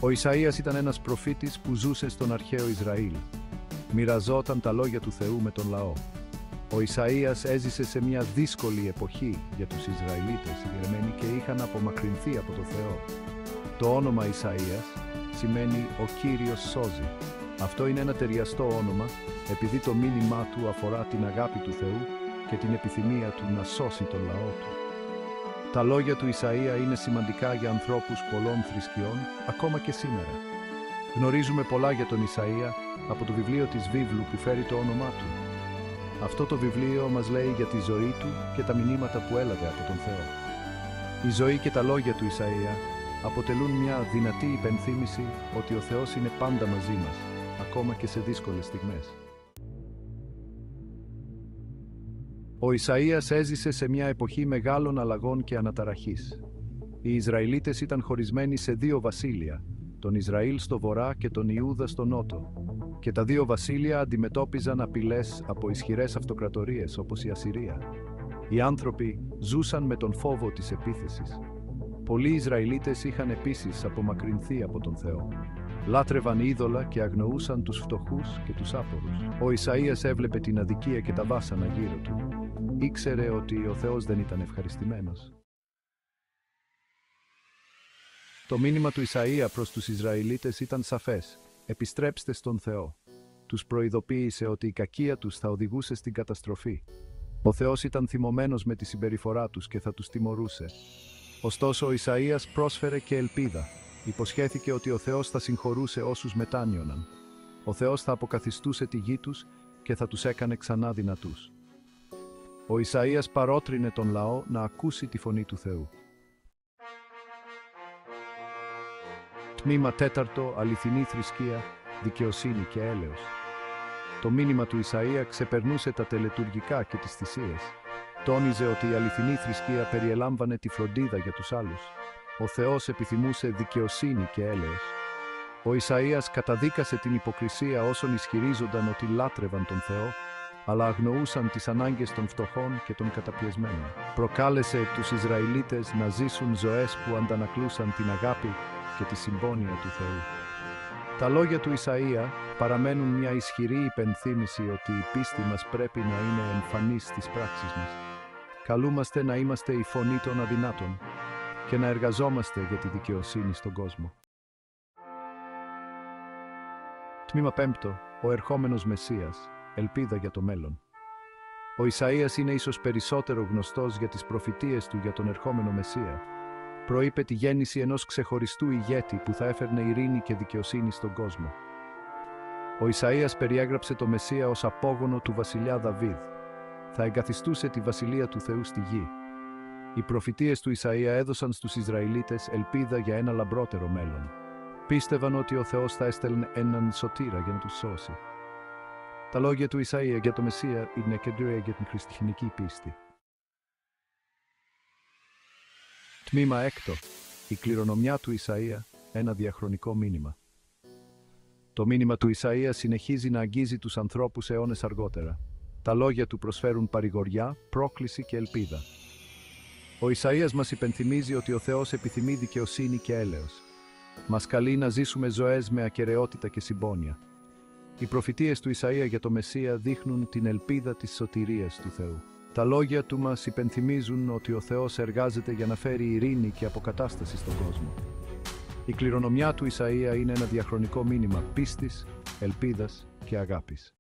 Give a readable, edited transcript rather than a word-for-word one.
Ο Ισαΐας ήταν ένας προφήτης που ζούσε στον αρχαίο Ισραήλ. Μοιραζόταν τα λόγια του Θεού με τον λαό. Ο Ισαΐας έζησε σε μια δύσκολη εποχή για τους Ισραηλίτες, οι και είχαν απομακρυνθεί από το Θεό. Το όνομα Ισαΐας σημαίνει «Ο Κύριος σώζει». Αυτό είναι ένα ταιριαστό όνομα, επειδή το μήνυμά του αφορά την αγάπη του Θεού και την επιθυμία του να σώσει τον λαό του. Τα λόγια του Ισαΐα είναι σημαντικά για ανθρώπους πολλών θρησκειών, ακόμα και σήμερα. Γνωρίζουμε πολλά για τον Ισαΐα από το βιβλίο της βίβλου που φέρει το όνομά του. Αυτό το βιβλίο μας λέει για τη ζωή του και τα μηνύματα που έλαβε από τον Θεό. Η ζωή και τα λόγια του Ισαΐα αποτελούν μια δυνατή υπενθύμηση ότι ο Θεός είναι πάντα μαζί μας, ακόμα και σε δύσκολες στιγμές. Ο Ισαΐας έζησε σε μια εποχή μεγάλων αλλαγών και αναταραχής. Οι Ισραηλίτες ήταν χωρισμένοι σε δύο βασίλεια, τον Ισραήλ στο βορρά και τον Ιούδα στο νότο. Και τα δύο βασίλεια αντιμετώπιζαν απειλές από ισχυρές αυτοκρατορίες όπως η Ασσυρία. Οι άνθρωποι ζούσαν με τον φόβο της επίθεσης. Πολλοί Ισραηλίτες είχαν επίσης απομακρυνθεί από τον Θεό. Λάτρευαν είδωλα και αγνοούσαν τους φτωχούς και τους άπορους. Ο Ισαΐας έβλεπε την αδικία και τα βάσανα γύρω του. Ήξερε ότι ο Θεός δεν ήταν ευχαριστημένος. Το μήνυμα του Ισαΐα προς τους Ισραηλίτες ήταν σαφές. Επιστρέψτε στον Θεό. Τους προειδοποίησε ότι η κακία τους θα οδηγούσε στην καταστροφή. Ο Θεός ήταν θυμωμένος με τη συμπεριφορά τους και θα τους τιμωρούσε. Ωστόσο, ο Ισαΐας πρόσφερε και ελπίδα. Υποσχέθηκε ότι ο Θεός θα συγχωρούσε όσους μετάνιωναν. Ο Θεός θα αποκαθιστούσε τη γη τους και θα τους έκανε ξανά δυνατούς. Ο Ισαΐας παρότρινε τον λαό να ακούσει τη φωνή του Θεού. Τμήμα 4. Αληθινή θρησκεία, δικαιοσύνη και έλεος. Το μήνυμα του Ισαΐα ξεπερνούσε τα τελετουργικά και τις θυσίες. Τόνιζε ότι η αληθινή θρησκεία περιελάμβανε τη φροντίδα για τους άλλους. Ο Θεός επιθυμούσε δικαιοσύνη και έλεος. Ο Ισαΐας καταδίκασε την υποκρισία όσων ισχυρίζονταν ότι λάτρευαν τον Θεό, αλλά αγνοούσαν τις ανάγκες των φτωχών και των καταπιεσμένων. Προκάλεσε τους Ισραηλίτες να ζήσουν ζωές που αντανακλούσαν την αγάπη και τη συμπόνια του Θεού. Τα λόγια του Ισαΐα παραμένουν μια ισχυρή υπενθύμηση ότι η πίστη μας πρέπει να είναι εμφανής στις πράξεις μας. Καλούμαστε να είμαστε η φωνή των αδυνάτων και να εργαζόμαστε για τη δικαιοσύνη στον κόσμο. Τμήμα 5. Ο ερχόμενος Μεσσίας, ελπίδα για το μέλλον. Ο Ισαΐας είναι ίσως περισσότερο γνωστός για τις προφητείες του για τον ερχόμενο Μεσσία. Προείπε τη γέννηση ενός ξεχωριστού ηγέτη που θα έφερνε ειρήνη και δικαιοσύνη στον κόσμο. Ο Ισαΐας περιέγραψε το Μεσσία ως απόγονο του βασιλιά Δαβίδ. Θα εγκαθιστούσε τη βασιλεία του Θεού στη γη. Οι προφητείες του Ισαΐα έδωσαν στους Ισραηλίτες ελπίδα για ένα λαμπρότερο μέλλον. Πίστευαν ότι ο Θεός θα έστελνε έναν σωτήρα για να τους σώσει. Τα λόγια του Ισαΐα για το Μεσσία είναι κεντρία για την χριστιανική πίστη. Τμήμα 6. Η κληρονομιά του Ισαΐα, ένα διαχρονικό μήνυμα. Το μήνυμα του Ισαΐα συνεχίζει να αγγίζει τους ανθρώπους αιώνες αργότερα. Τα λόγια του προσφέρουν παρηγοριά, πρόκληση και ελπίδα. Ο Ισαΐας μας υπενθυμίζει ότι ο Θεός επιθυμεί δικαιοσύνη και έλεος. Μας καλεί να ζήσουμε ζωές με ακεραιότητα και συμπόνια. Οι προφητείες του Ισαΐα για το Μεσσία δείχνουν την ελπίδα της σωτηρίας του Θεού. Τα λόγια του μας υπενθυμίζουν ότι ο Θεός εργάζεται για να φέρει ειρήνη και αποκατάσταση στον κόσμο. Η κληρονομιά του Ισαΐα είναι ένα διαχρονικό μήνυμα πίστης, ελπίδας και αγάπης.